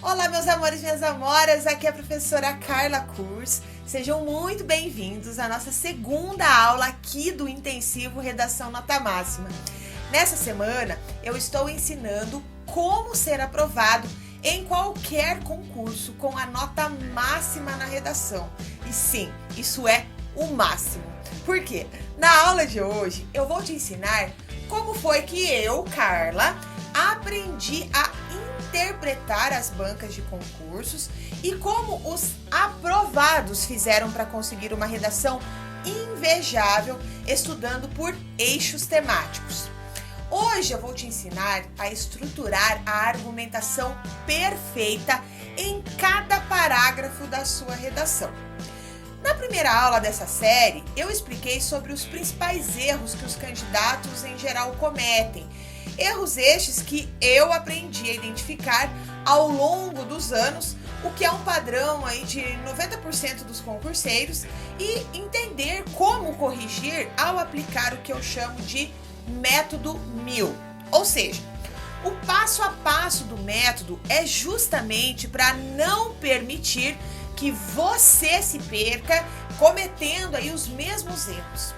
Olá, meus amores e minhas amoras, aqui é a professora Carla Kurz. Sejam muito bem-vindos à nossa segunda aula aqui do Intensivo Redação Nota Máxima. Nessa semana, eu estou ensinando como ser aprovado em qualquer concurso com a nota máxima na redação. E sim, isso é o máximo. Por quê? Na aula de hoje, eu vou te ensinar como foi que eu, Carla, aprendi a interpretar as bancas de concursos e como os aprovados fizeram para conseguir uma redação invejável estudando por eixos temáticos. Hoje eu vou te ensinar a estruturar a argumentação perfeita em cada parágrafo da sua redação. Na primeira aula dessa série, eu expliquei sobre os principais erros que os candidatos em geral cometem. Erros estes que eu aprendi a identificar ao longo dos anos, o que é um padrão aí de 90% dos concurseiros, e entender como corrigir ao aplicar o que eu chamo de método 1000. Ou seja, o passo a passo do método é justamente para não permitir que você se perca cometendo aí os mesmos erros.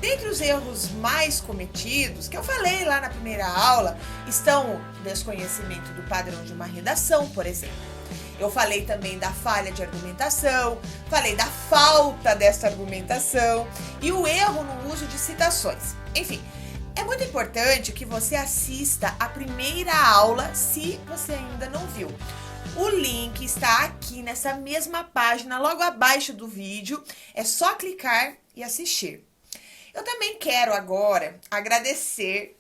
Dentre os erros mais cometidos, que eu falei lá na primeira aula, estão o desconhecimento do padrão de uma redação, por exemplo. Eu falei também da falha de argumentação, falei da falta dessa argumentação e o erro no uso de citações. Enfim, é muito importante que você assista a primeira aula se você ainda não viu. O link está aqui nessa mesma página, logo abaixo do vídeo. É só clicar e assistir. Eu também quero agora agradecer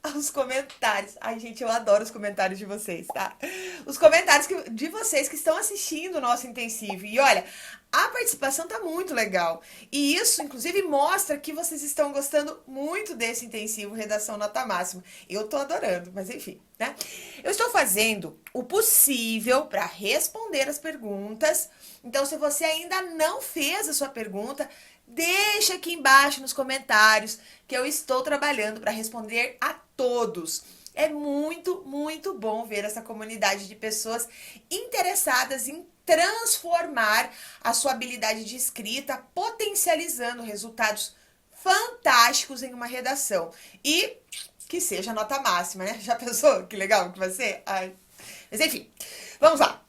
aos comentários. Ai, gente, eu adoro os comentários de vocês, tá? Os comentários de vocês que estão assistindo o nosso intensivo. E olha, a participação tá muito legal. E isso, inclusive, mostra que vocês estão gostando muito desse intensivo Redação Nota Máxima. Eu tô adorando, mas enfim, né? Eu estou fazendo o possível para responder as perguntas. Então, se você ainda não fez a sua pergunta, deixa aqui embaixo nos comentários que eu estou trabalhando para responder a todos. É muito, muito bom ver essa comunidade de pessoas interessadas em transformar a sua habilidade de escrita, potencializando resultados fantásticos em uma redação. E que seja nota máxima, né? Já pensou? Que legal que vai ser? Ai. Mas enfim, vamos lá.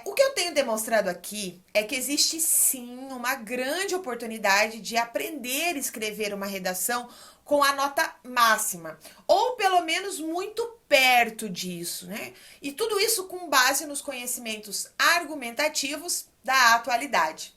O que eu tenho demonstrado aqui é que existe sim uma grande oportunidade de aprender a escrever uma redação com a nota máxima, ou pelo menos muito perto disso, né? E tudo isso com base nos conhecimentos argumentativos da atualidade.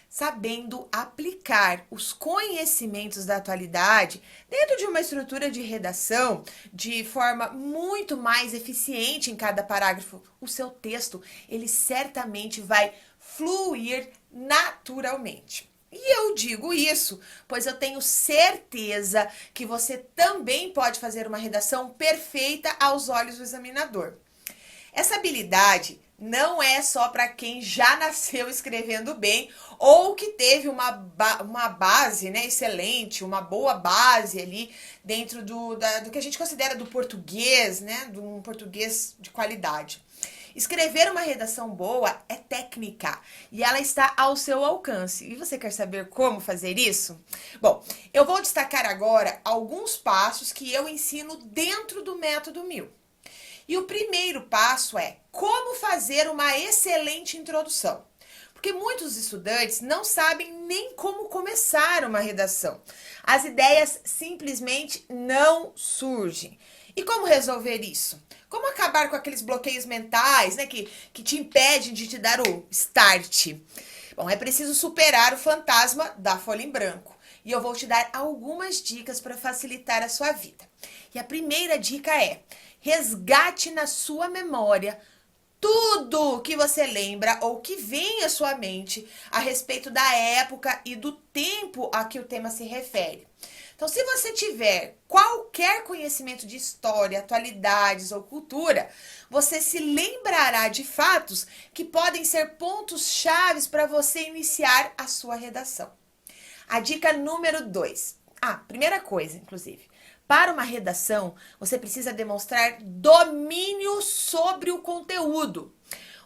Sabendo aplicar os conhecimentos da atualidade dentro de uma estrutura de redação de forma muito mais eficiente em cada parágrafo, o seu texto, ele certamente vai fluir naturalmente. E eu digo isso, pois eu tenho certeza que você também pode fazer uma redação perfeita aos olhos do examinador. Essa habilidade não é só para quem já nasceu escrevendo bem ou que teve uma base, né, excelente, uma boa base ali dentro do que a gente considera do português, né, de um português de qualidade. Escrever uma redação boa é técnica e ela está ao seu alcance. E você quer saber como fazer isso? Bom, eu vou destacar agora alguns passos que eu ensino dentro do método 1000. E o primeiro passo é como fazer uma excelente introdução. Porque muitos estudantes não sabem nem como começar uma redação. As ideias simplesmente não surgem. E como resolver isso? Como acabar com aqueles bloqueios mentais, né, que te impedem de te dar o start? Bom, é preciso superar o fantasma da folha em branco. E eu vou te dar algumas dicas para facilitar a sua vida. E a primeira dica é: resgate na sua memória tudo que você lembra ou que vem à sua mente a respeito da época e do tempo a que o tema se refere. Então, se você tiver qualquer conhecimento de história, atualidades ou cultura, você se lembrará de fatos que podem ser pontos chaves para você iniciar a sua redação. A dica número 2. Primeira coisa, inclusive. Para uma redação, você precisa demonstrar domínio sobre o conteúdo.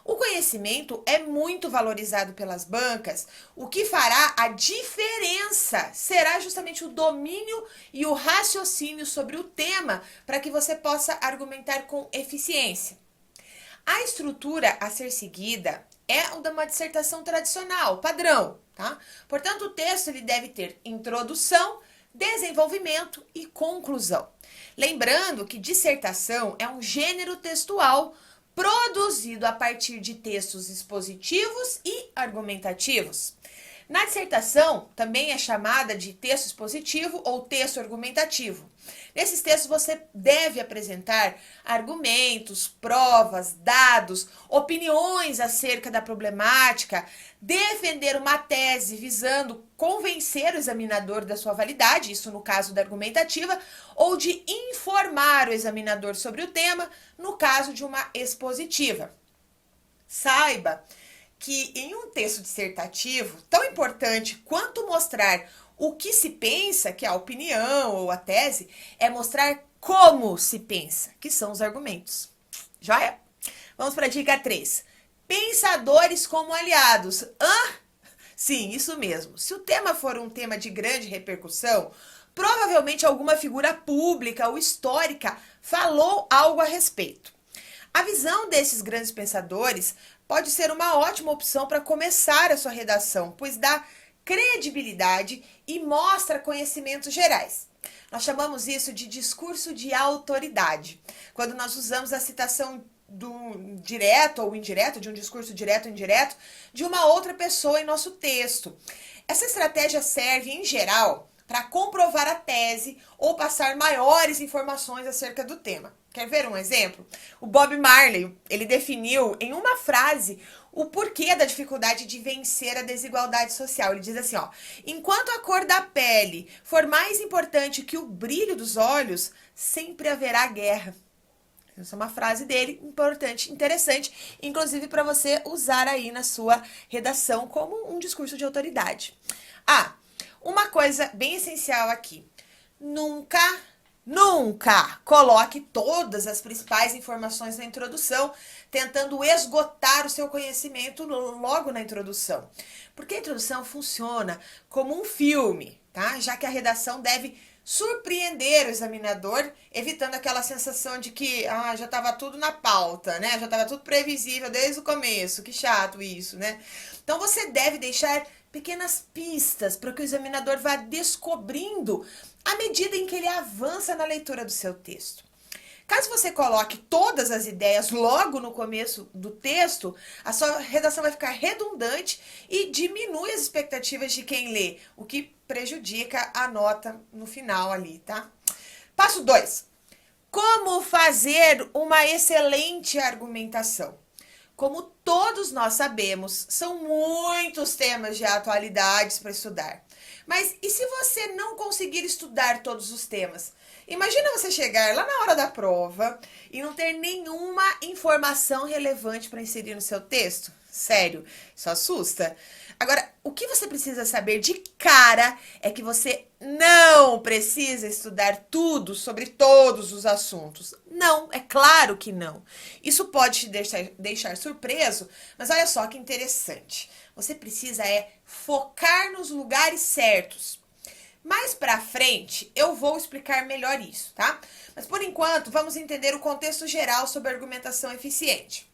O conhecimento é muito valorizado pelas bancas. O que fará a diferença será justamente o domínio e o raciocínio sobre o tema para que você possa argumentar com eficiência. A estrutura a ser seguida é o de uma dissertação tradicional, padrão, tá? Portanto, o texto ele deve ter introdução, desenvolvimento e conclusão. Lembrando que dissertação é um gênero textual produzido a partir de textos expositivos e argumentativos. Na dissertação, também é chamada de texto expositivo ou texto argumentativo. Nesses textos, você deve apresentar argumentos, provas, dados, opiniões acerca da problemática, defender uma tese visando convencer o examinador da sua validade, isso no caso da argumentativa, ou de informar o examinador sobre o tema, no caso de uma expositiva. Saiba que em um texto dissertativo, tão importante quanto mostrar o que se pensa, que é a opinião ou a tese, é mostrar como se pensa, que são os argumentos. Joia? Vamos para a dica 3. Pensadores como aliados. Sim, isso mesmo. Se o tema for um tema de grande repercussão, provavelmente alguma figura pública ou histórica falou algo a respeito. A visão desses grandes pensadores pode ser uma ótima opção para começar a sua redação, pois dá credibilidade e mostra conhecimentos gerais. Nós chamamos isso de discurso de autoridade, quando nós usamos a citação do direto ou indireto, de um discurso direto ou indireto, de uma outra pessoa em nosso texto. Essa estratégia serve, em geral, para comprovar a tese ou passar maiores informações acerca do tema. Quer ver um exemplo? O Bob Marley, ele definiu em uma frase o porquê da dificuldade de vencer a desigualdade social. Ele diz assim, ó: enquanto a cor da pele for mais importante que o brilho dos olhos, sempre haverá guerra. Essa é uma frase dele, importante, interessante, inclusive para você usar aí na sua redação como um discurso de autoridade. Uma coisa bem essencial aqui: nunca coloque todas as principais informações na introdução, tentando esgotar o seu conhecimento logo na introdução. Porque a introdução funciona como um filme, tá? Já que a redação deve surpreender o examinador, evitando aquela sensação de que já estava tudo na pauta, né? Já estava tudo previsível desde o começo, que chato isso, né? Então você deve deixar pequenas pistas para que o examinador vá descobrindo à medida em que ele avança na leitura do seu texto. Caso você coloque todas as ideias logo no começo do texto, a sua redação vai ficar redundante e diminui as expectativas de quem lê, o que prejudica a nota no final ali, tá? Passo 2. Como fazer uma excelente argumentação? Como todos nós sabemos, são muitos temas de atualidades para estudar. Mas e se você não conseguir estudar todos os temas? Imagina você chegar lá na hora da prova e não ter nenhuma informação relevante para inserir no seu texto? Sério, isso assusta. Agora, o que você precisa saber de cara é que você não precisa estudar tudo sobre todos os assuntos. Não, é claro que não. Isso pode te deixar surpreso, mas olha só que interessante. Você precisa focar nos lugares certos. Mais pra frente, eu vou explicar melhor isso, tá? Mas por enquanto, vamos entender o contexto geral sobre argumentação eficiente.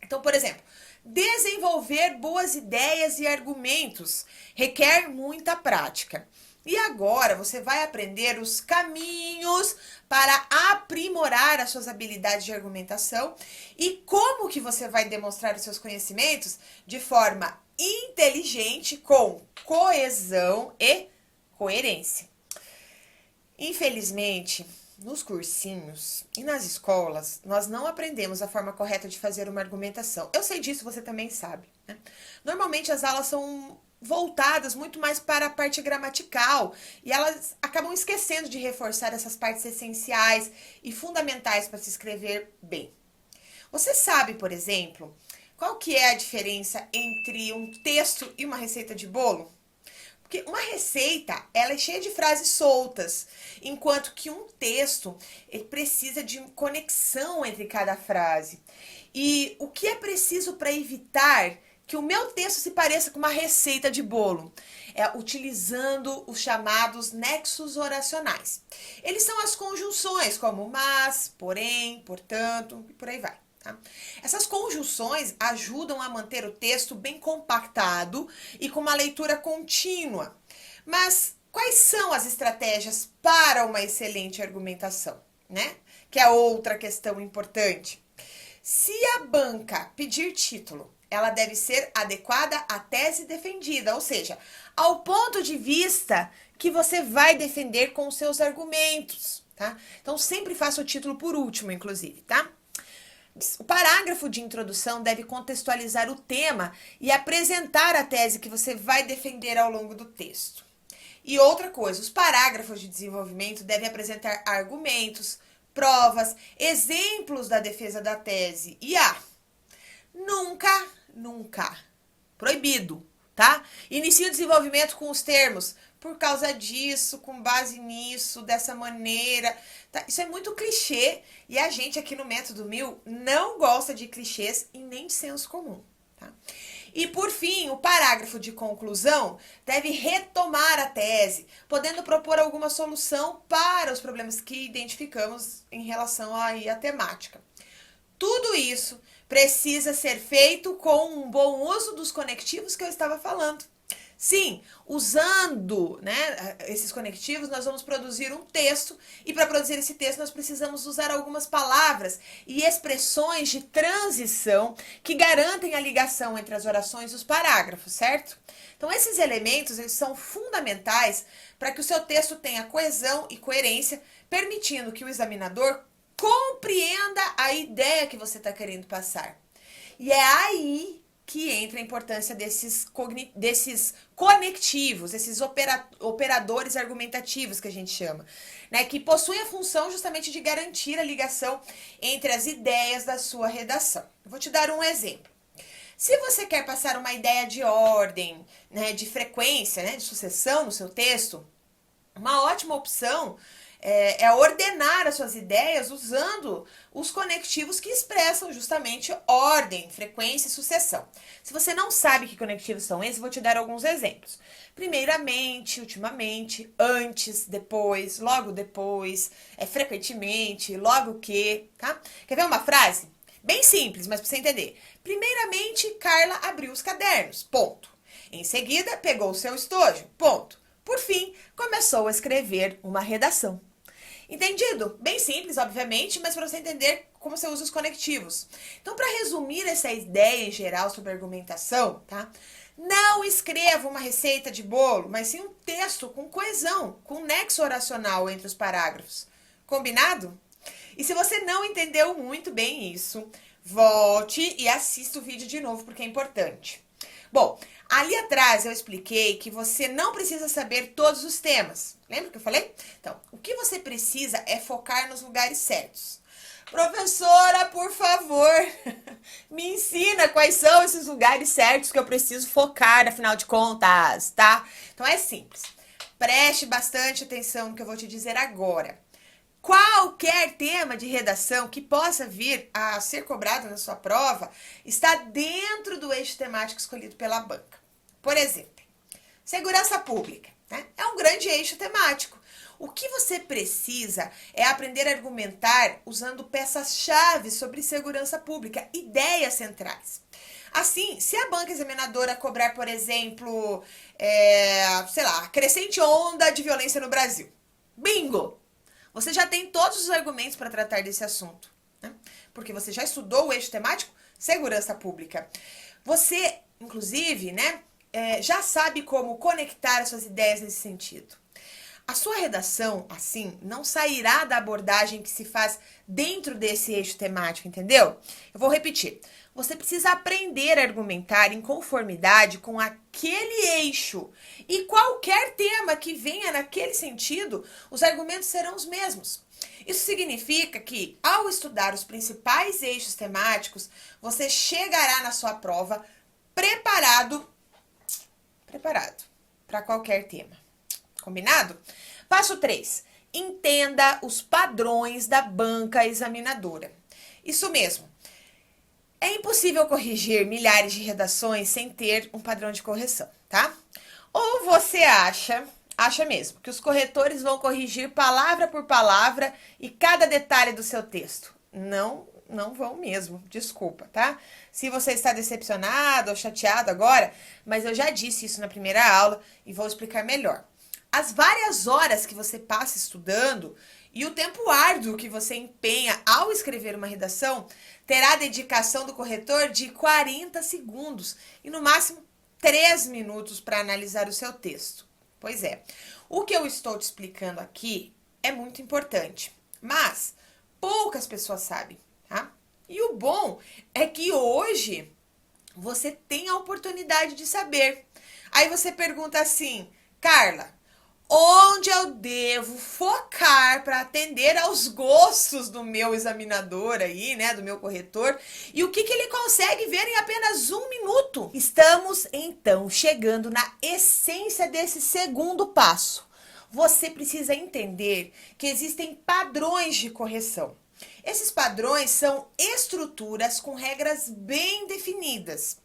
Então, por exemplo, desenvolver boas ideias e argumentos requer muita prática. E agora você vai aprender os caminhos para aprimorar as suas habilidades de argumentação e como que você vai demonstrar os seus conhecimentos de forma inteligente, com coesão e coerência. Infelizmente, nos cursinhos e nas escolas, nós não aprendemos a forma correta de fazer uma argumentação. Eu sei disso, você também sabe, né? Normalmente as aulas são voltadas muito mais para a parte gramatical e elas acabam esquecendo de reforçar essas partes essenciais e fundamentais para se escrever bem. Você sabe, por exemplo, qual que é a diferença entre um texto e uma receita de bolo? Porque uma receita, ela é cheia de frases soltas, enquanto que um texto, ele precisa de conexão entre cada frase. E o que é preciso para evitar que o meu texto se pareça com uma receita de bolo? É utilizando os chamados nexos oracionais. Eles são as conjunções como mas, porém, portanto e por aí vai. Tá? Essas conjunções ajudam a manter o texto bem compactado e com uma leitura contínua. Mas quais são as estratégias para uma excelente argumentação, né? Que é outra questão importante. Se a banca pedir título, ela deve ser adequada à tese defendida, ou seja, ao ponto de vista que você vai defender com os seus argumentos, tá? Então sempre faça o título por último, inclusive, tá? O parágrafo de introdução deve contextualizar o tema e apresentar a tese que você vai defender ao longo do texto. E outra coisa, os parágrafos de desenvolvimento devem apresentar argumentos, provas, exemplos da defesa da tese. E nunca, proibido, tá? Inicie o desenvolvimento com os termos por causa disso, com base nisso, dessa maneira. Tá? Isso é muito clichê e a gente aqui no Método 1000 não gosta de clichês e nem de senso comum, tá? E por fim, o parágrafo de conclusão deve retomar a tese, podendo propor alguma solução para os problemas que identificamos em relação à temática. Tudo isso precisa ser feito com um bom uso dos conectivos que eu estava falando. Sim, usando, né, esses conectivos, nós vamos produzir um texto e para produzir esse texto nós precisamos usar algumas palavras e expressões de transição que garantem a ligação entre as orações e os parágrafos, certo? Então esses elementos eles são fundamentais para que o seu texto tenha coesão e coerência, permitindo que o examinador compreenda a ideia que você está querendo passar. E é aí que entra a importância desses conectivos, esses operadores argumentativos que a gente chama, né, que possuem a função justamente de garantir a ligação entre as ideias da sua redação. Eu vou te dar um exemplo. Se você quer passar uma ideia de ordem, né, de frequência, né, de sucessão no seu texto, uma ótima opção é ordenar as suas ideias usando os conectivos que expressam justamente ordem, frequência e sucessão. Se você não sabe que conectivos são esses, vou te dar alguns exemplos. Primeiramente, ultimamente, antes, depois, logo depois, frequentemente, logo que, tá? Quer ver uma frase? Bem simples, mas para você entender. Primeiramente, Carla abriu os cadernos, ponto. Em seguida, pegou o seu estojo, ponto. Por fim, começou a escrever uma redação. Entendido? Bem simples, obviamente, mas para você entender como você usa os conectivos. Então, para resumir essa ideia em geral sobre argumentação, tá? Não escreva uma receita de bolo, mas sim um texto com coesão, com nexo oracional entre os parágrafos. Combinado? E se você não entendeu muito bem isso, volte e assista o vídeo de novo, porque é importante. Bom, ali atrás eu expliquei que você não precisa saber todos os temas. Lembra que eu falei? Então, o que você precisa é focar nos lugares certos. Professora, por favor, me ensina quais são esses lugares certos que eu preciso focar, afinal de contas, tá? Então é simples. Preste bastante atenção no que eu vou te dizer agora. Qualquer tema de redação que possa vir a ser cobrado na sua prova está dentro do eixo temático escolhido pela banca. Por exemplo, segurança pública, né? É um grande eixo temático. O que você precisa é aprender a argumentar usando peças-chave sobre segurança pública, ideias centrais. Assim, se a banca examinadora cobrar, por exemplo, sei lá, crescente onda de violência no Brasil. Bingo! Você já tem todos os argumentos para tratar desse assunto, né? Porque você já estudou o eixo temático segurança pública. Você, inclusive, né, já sabe como conectar as suas ideias nesse sentido. A sua redação, assim, não sairá da abordagem que se faz dentro desse eixo temático, entendeu? Eu vou repetir. Você precisa aprender a argumentar em conformidade com aquele eixo. E qualquer tema que venha naquele sentido, os argumentos serão os mesmos. Isso significa que, ao estudar os principais eixos temáticos, você chegará na sua prova preparado para qualquer tema. Combinado? Passo 3. Entenda os padrões da banca examinadora. Isso mesmo. É impossível corrigir milhares de redações sem ter um padrão de correção, tá? Ou você acha mesmo, que os corretores vão corrigir palavra por palavra e cada detalhe do seu texto? Não vão mesmo, desculpa, tá? Se você está decepcionado ou chateado agora, mas eu já disse isso na primeira aula e vou explicar melhor. As várias horas que você passa estudando e o tempo árduo que você empenha ao escrever uma redação terá a dedicação do corretor de 40 segundos e no máximo 3 minutos para analisar o seu texto. Pois é, o que eu estou te explicando aqui é muito importante, mas poucas pessoas sabem, tá? E o bom é que hoje você tem a oportunidade de saber. Aí você pergunta assim, Carla, onde eu devo focar para atender aos gostos do meu examinador aí, né, do meu corretor, e o que ele consegue ver em apenas 1 minuto? Estamos, então, chegando na essência desse segundo passo. Você precisa entender que existem padrões de correção. Esses padrões são estruturas com regras bem definidas.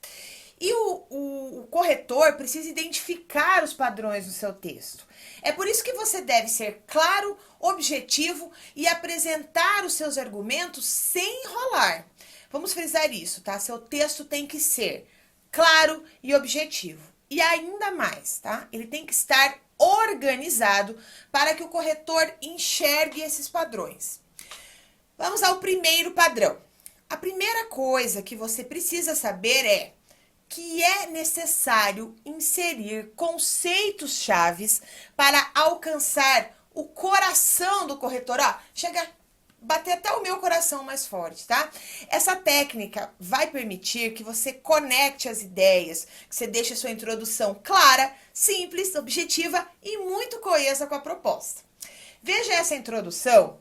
E o corretor precisa identificar os padrões do seu texto. É por isso que você deve ser claro, objetivo e apresentar os seus argumentos sem enrolar. Vamos frisar isso, tá? Seu texto tem que ser claro e objetivo. E ainda mais, tá? Ele tem que estar organizado para que o corretor enxergue esses padrões. Vamos ao primeiro padrão. A primeira coisa que você precisa saber é que é necessário inserir conceitos chaves para alcançar o coração do corretor. Ó, chega a bater até o meu coração mais forte, tá? Essa técnica vai permitir que você conecte as ideias, que você deixe a sua introdução clara, simples, objetiva e muito coesa com a proposta. Veja essa introdução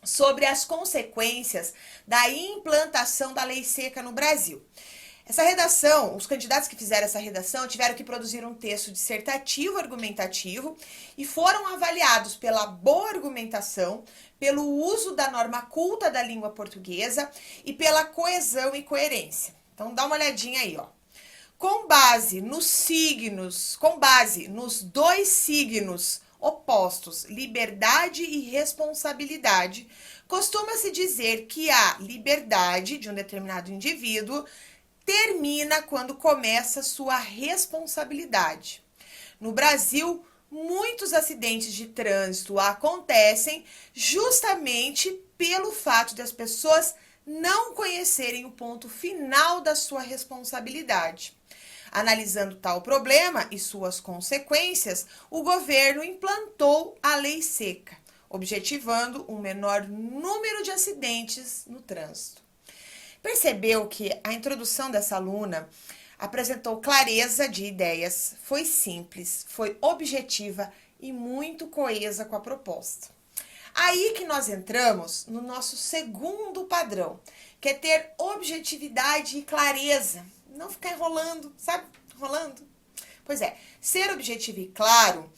sobre as consequências da implantação da lei seca no Brasil. Essa redação, os candidatos que fizeram essa redação tiveram que produzir um texto dissertativo argumentativo e foram avaliados pela boa argumentação, pelo uso da norma culta da língua portuguesa e pela coesão e coerência. Então dá uma olhadinha aí, ó. Com base nos dois signos opostos, liberdade e responsabilidade, costuma-se dizer que a liberdade de um determinado indivíduo termina quando começa sua responsabilidade. No Brasil, muitos acidentes de trânsito acontecem justamente pelo fato de as pessoas não conhecerem o ponto final da sua responsabilidade. Analisando tal problema e suas consequências, o governo implantou a lei seca, objetivando um menor número de acidentes no trânsito. Percebeu que a introdução dessa aluna apresentou clareza de ideias, foi simples, foi objetiva e muito coesa com a proposta. Aí que nós entramos no nosso segundo padrão, que é ter objetividade e clareza. Não ficar enrolando, sabe? Enrolando. Pois é, ser objetivo e claro,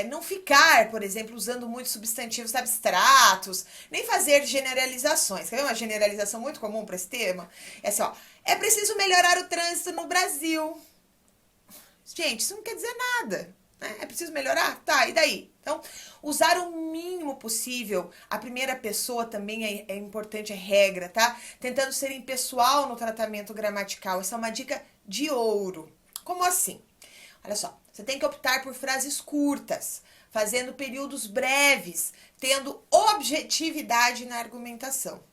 não ficar, por exemplo, usando muitos substantivos abstratos, nem fazer generalizações. Quer ver uma generalização muito comum para esse tema? É assim, ó, é preciso melhorar o trânsito no Brasil. Gente, isso não quer dizer nada, né? É preciso melhorar? Tá, e daí? Então, usar o mínimo possível, a primeira pessoa também é importante, é regra, tá? Tentando ser impessoal no tratamento gramatical. Essa é uma dica de ouro. Como assim? Olha só, você tem que optar por frases curtas, fazendo períodos breves, tendo objetividade na argumentação.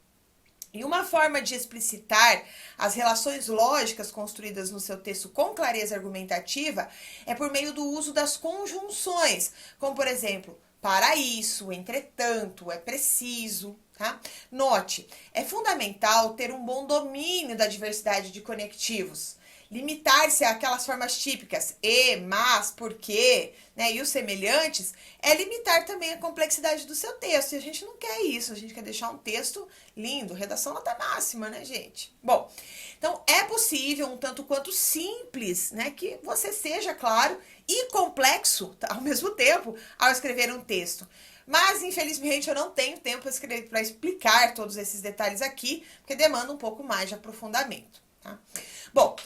E uma forma de explicitar as relações lógicas construídas no seu texto com clareza argumentativa é por meio do uso das conjunções, como por exemplo, para isso, entretanto, é preciso, tá? Note, é fundamental ter um bom domínio da diversidade de conectivos. Limitar-se àquelas formas típicas, e, mas, porque, né, e os semelhantes, é limitar também a complexidade do seu texto. E a gente não quer isso, a gente quer deixar um texto lindo, redação nota máxima, né, gente? Bom, então é possível, um tanto quanto simples, né, que você seja claro e complexo ao mesmo tempo ao escrever um texto. Mas, infelizmente, eu não tenho tempo para explicar todos esses detalhes aqui, porque demanda um pouco mais de aprofundamento, tá? Bom,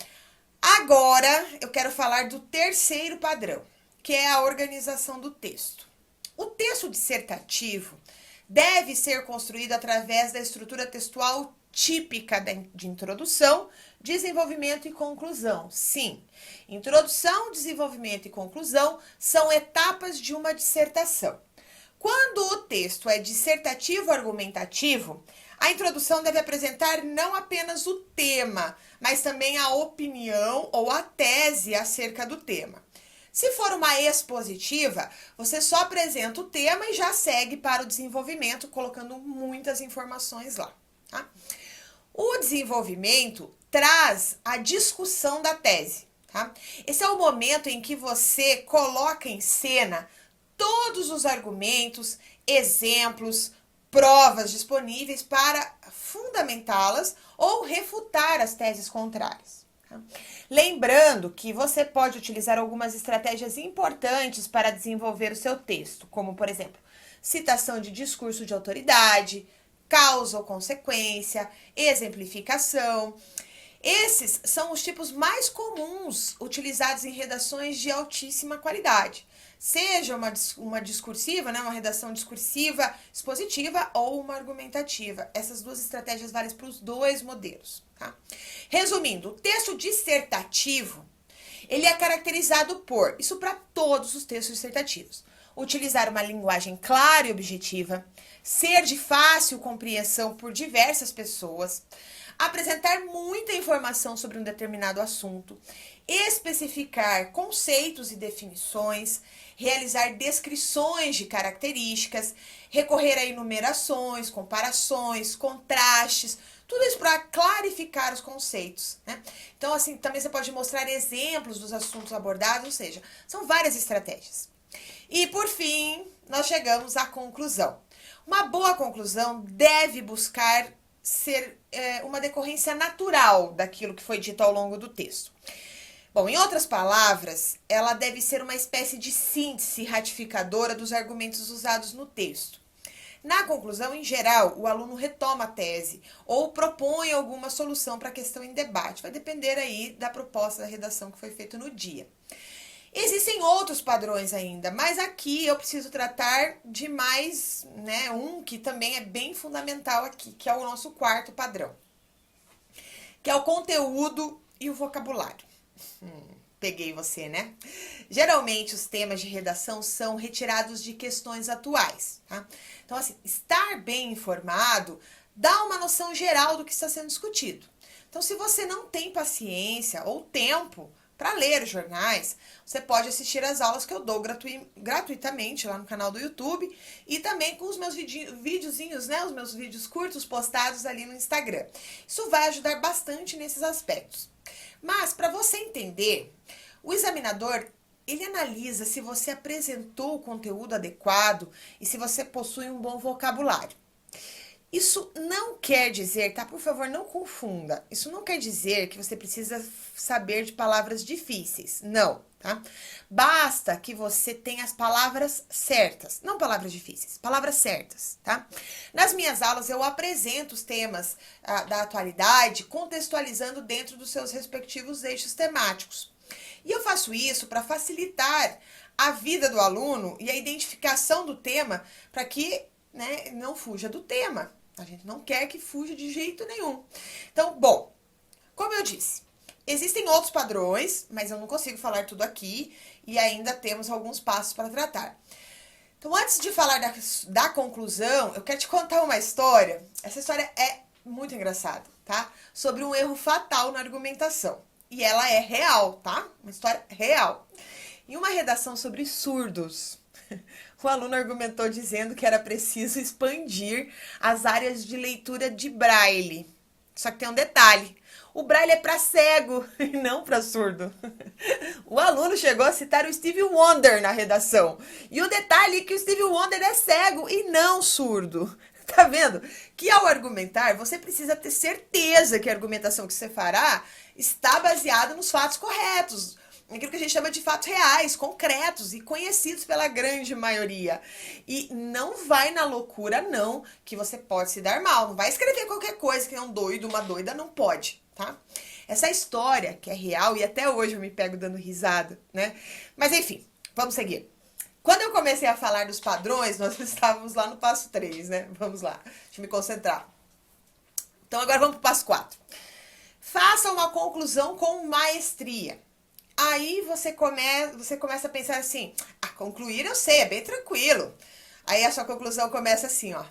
agora eu quero falar do terceiro padrão, que é a organização do texto. O texto dissertativo deve ser construído através da estrutura textual típica de introdução, desenvolvimento e conclusão. Sim, introdução, desenvolvimento e conclusão são etapas de uma dissertação. Quando o texto é dissertativo argumentativo, a introdução deve apresentar não apenas o tema, mas também a opinião ou a tese acerca do tema. Se for uma expositiva, você só apresenta o tema e já segue para o desenvolvimento, colocando muitas informações lá, tá? O desenvolvimento traz a discussão da tese, tá? Esse é o momento em que você coloca em cena todos os argumentos, exemplos, provas disponíveis para fundamentá-las ou refutar as teses contrárias. Tá? Lembrando que você pode utilizar algumas estratégias importantes para desenvolver o seu texto, como, por exemplo, citação de discurso de autoridade, causa ou consequência, exemplificação. Esses são os tipos mais comuns utilizados em redações de altíssima qualidade. Seja uma discursiva, né, uma redação discursiva, expositiva ou uma argumentativa. Essas duas estratégias valem para os dois modelos. Tá? Resumindo, o texto dissertativo, ele é caracterizado por, isso para todos os textos dissertativos, utilizar uma linguagem clara e objetiva, ser de fácil compreensão por diversas pessoas, apresentar muita informação sobre um determinado assunto, especificar conceitos e definições, realizar descrições de características, recorrer a enumerações, comparações, contrastes, tudo isso para clarificar os conceitos, né? Então, assim, também você pode mostrar exemplos dos assuntos abordados, ou seja, são várias estratégias. E, por fim, nós chegamos à conclusão. Uma boa conclusão deve buscar ser uma decorrência natural daquilo que foi dito ao longo do texto. Bom, em outras palavras, ela deve ser uma espécie de síntese ratificadora dos argumentos usados no texto. Na conclusão, em geral, o aluno retoma a tese ou propõe alguma solução para a questão em debate. Vai depender aí da proposta da redação que foi feita no dia. Existem outros padrões ainda, mas aqui eu preciso tratar de mais, né, um que também é bem fundamental aqui, que é o nosso quarto padrão, que é o conteúdo e o vocabulário. Peguei você, né? Geralmente os temas de redação são retirados de questões atuais, tá? Então, assim, estar bem informado dá uma noção geral do que está sendo discutido. Então, se você não tem paciência ou tempo para ler os jornais, você pode assistir às aulas que eu dou gratuitamente lá no canal do YouTube e também com os meus videozinhos, né? Os meus vídeos curtos postados ali no Instagram. Isso vai ajudar bastante nesses aspectos. Mas, para você entender, o examinador, ele analisa se você apresentou o conteúdo adequado e se você possui um bom vocabulário. Isso não quer dizer, tá? Por favor, não confunda. Isso não quer dizer que você precisa saber de palavras difíceis. Não, tá? Basta que você tenha as palavras certas. Não palavras difíceis, palavras certas, tá? Nas minhas aulas, eu apresento os temas da atualidade, contextualizando dentro dos seus respectivos eixos temáticos. E eu faço isso para facilitar a vida do aluno e a identificação do tema para que, né, não fuja do tema. A gente não quer que fuja de jeito nenhum. Então, bom, como eu disse, existem outros padrões, mas eu não consigo falar tudo aqui e ainda temos alguns passos para tratar. Então, antes de falar da conclusão, eu quero te contar uma história. Essa história é muito engraçada, tá? Sobre um erro fatal na argumentação. E ela é real, tá? Uma história real. Em uma redação sobre surdos, o aluno argumentou dizendo que era preciso expandir as áreas de leitura de Braille. Só que tem um detalhe. O Braille é para cego e não para surdo. O aluno chegou a citar o Stevie Wonder na redação. E o detalhe é que o Stevie Wonder é cego e não surdo. Tá vendo? Que ao argumentar, você precisa ter certeza que a argumentação que você fará está baseada nos fatos corretos. Aquilo que a gente chama de fatos reais, concretos e conhecidos pela grande maioria. E não vai na loucura, não, que você pode se dar mal. Não vai escrever qualquer coisa que é um doido, uma doida, não pode, tá? Essa história, que é real, e até hoje eu me pego dando risada, né? Mas enfim, vamos seguir. Quando eu comecei a falar dos padrões, nós estávamos lá no passo 3, né? Vamos lá, deixa eu me concentrar. Então agora vamos para o passo 4. Faça uma conclusão com maestria. Aí você começa a pensar assim, concluir eu sei, é bem tranquilo. Aí a sua conclusão começa assim, ó.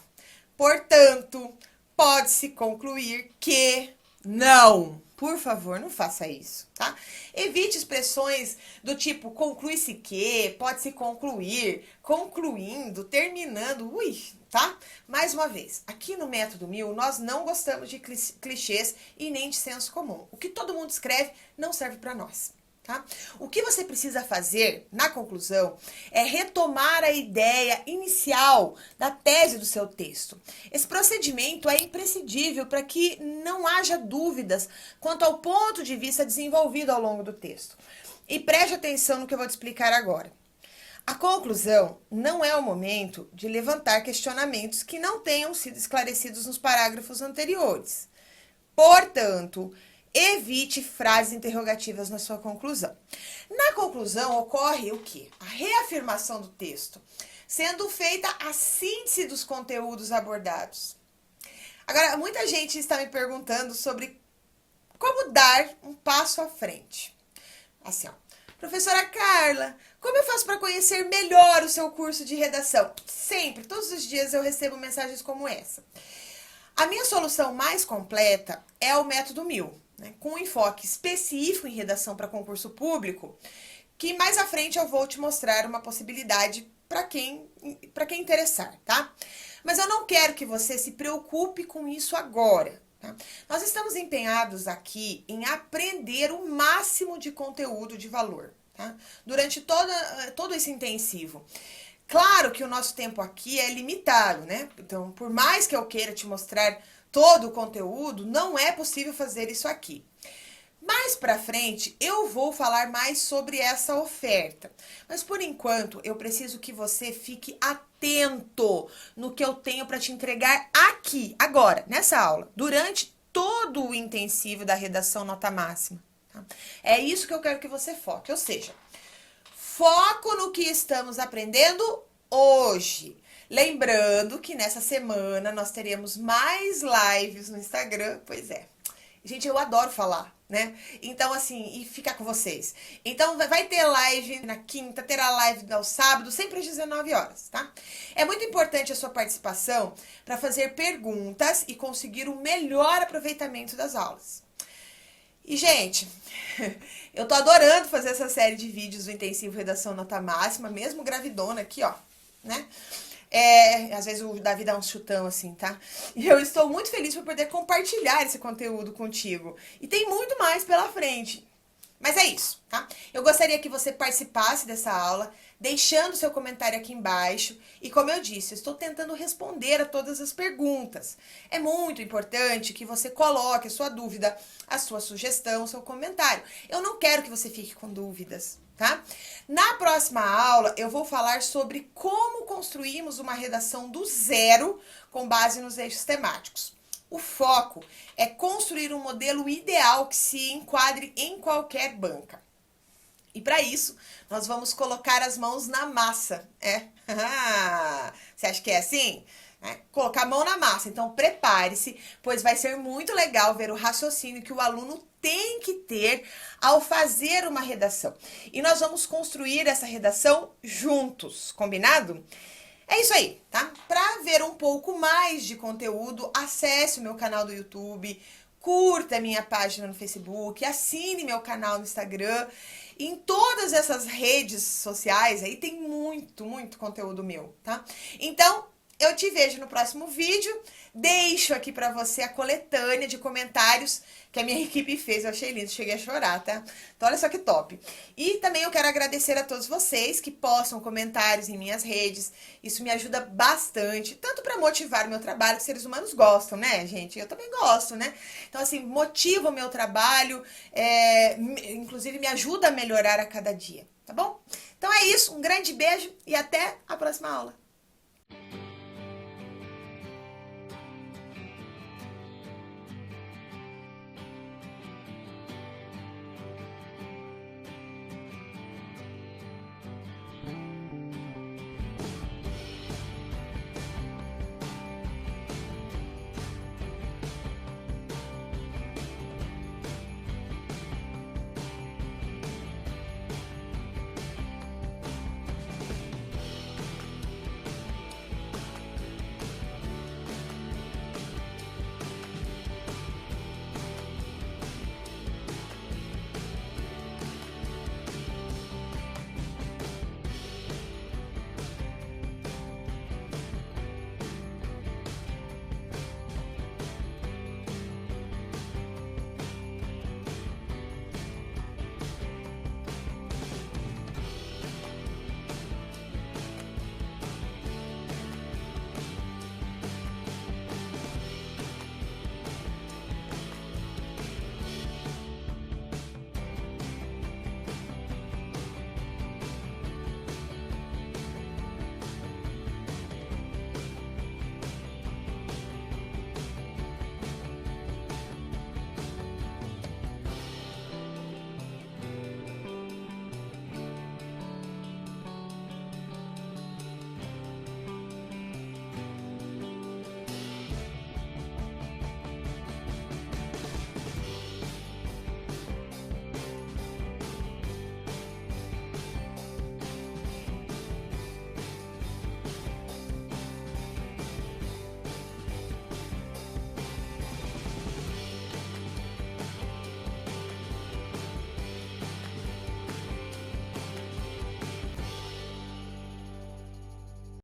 Portanto, pode-se concluir que não. Por favor, não faça isso, tá? Evite expressões do tipo conclui-se que, pode-se concluir, concluindo, terminando, tá? Mais uma vez, aqui no Método 1000, nós não gostamos de clichês e nem de senso comum. O que todo mundo escreve não serve para nós. Tá? O que você precisa fazer na conclusão é retomar a ideia inicial da tese do seu texto. Esse procedimento é imprescindível para que não haja dúvidas quanto ao ponto de vista desenvolvido ao longo do texto. E preste atenção no que eu vou te explicar agora. A conclusão não é o momento de levantar questionamentos que não tenham sido esclarecidos nos parágrafos anteriores. Portanto, evite frases interrogativas na sua conclusão. Na conclusão ocorre o quê? A reafirmação do texto, sendo feita a síntese dos conteúdos abordados. Agora, muita gente está me perguntando sobre como dar um passo à frente. Assim, ó. Professora Carla, como eu faço para conhecer melhor o seu curso de redação? Sempre, todos os dias eu recebo mensagens como essa. A minha solução mais completa é o Método 1000. Com um enfoque específico em redação para concurso público, que mais à frente eu vou te mostrar uma possibilidade para quem interessar, tá? Mas eu não quero que você se preocupe com isso agora, tá? Nós estamos empenhados aqui em aprender o máximo de conteúdo de valor, tá? Durante todo esse intensivo. Claro que o nosso tempo aqui é limitado, né? Então, por mais que eu queira te mostrar todo o conteúdo, não é possível fazer isso aqui. Mais pra frente, eu vou falar mais sobre essa oferta. Mas por enquanto, eu preciso que você fique atento no que eu tenho para te entregar aqui, agora, nessa aula, durante todo o intensivo da redação nota máxima. Tá? É isso que eu quero que você foque, ou seja, foco no que estamos aprendendo hoje. Lembrando que nessa semana nós teremos mais lives no Instagram, pois é. Gente, eu adoro falar, né? Então, assim, e ficar com vocês. Então, vai ter live na quinta, terá live no sábado, sempre às 19 horas, tá? É muito importante a sua participação para fazer perguntas e conseguir o melhor aproveitamento das aulas. E, gente, eu tô adorando fazer essa série de vídeos do Intensivo Redação Nota Máxima, mesmo gravidona aqui, ó, né? Às vezes o Davi dá um chutão assim, tá? E eu estou muito feliz por poder compartilhar esse conteúdo contigo. E tem muito mais pela frente. Mas é isso, tá? Eu gostaria que você participasse dessa aula, deixando seu comentário aqui embaixo. E como eu disse, eu estou tentando responder a todas as perguntas. É muito importante que você coloque a sua dúvida, a sua sugestão, o seu comentário. Eu não quero que você fique com dúvidas, tá? Na próxima aula, eu vou falar sobre como construirmos uma redação do zero com base nos eixos temáticos. O foco é construir um modelo ideal que se enquadre em qualquer banca. E para isso, nós vamos colocar as mãos na massa. Você acha que é assim? Colocar a mão na massa. Então, prepare-se, pois vai ser muito legal ver o raciocínio que o aluno tem que ter ao fazer uma redação. E nós vamos construir essa redação juntos, combinado? É isso aí, tá? Para ver um pouco mais de conteúdo, acesse o meu canal do YouTube, curta a minha página no Facebook, assine meu canal no Instagram. Em todas essas redes sociais aí tem muito conteúdo meu, tá? Então, eu te vejo no próximo vídeo. Deixo aqui pra você a coletânea de comentários que a minha equipe fez. Eu achei lindo, cheguei a chorar, tá? Então olha só que top. E também eu quero agradecer a todos vocês que postam comentários em minhas redes. Isso me ajuda bastante, tanto pra motivar o meu trabalho, que seres humanos gostam, né, gente? Eu também gosto, né? Então assim, motiva o meu trabalho, inclusive me ajuda a melhorar a cada dia, tá bom? Então é isso, um grande beijo e até a próxima aula.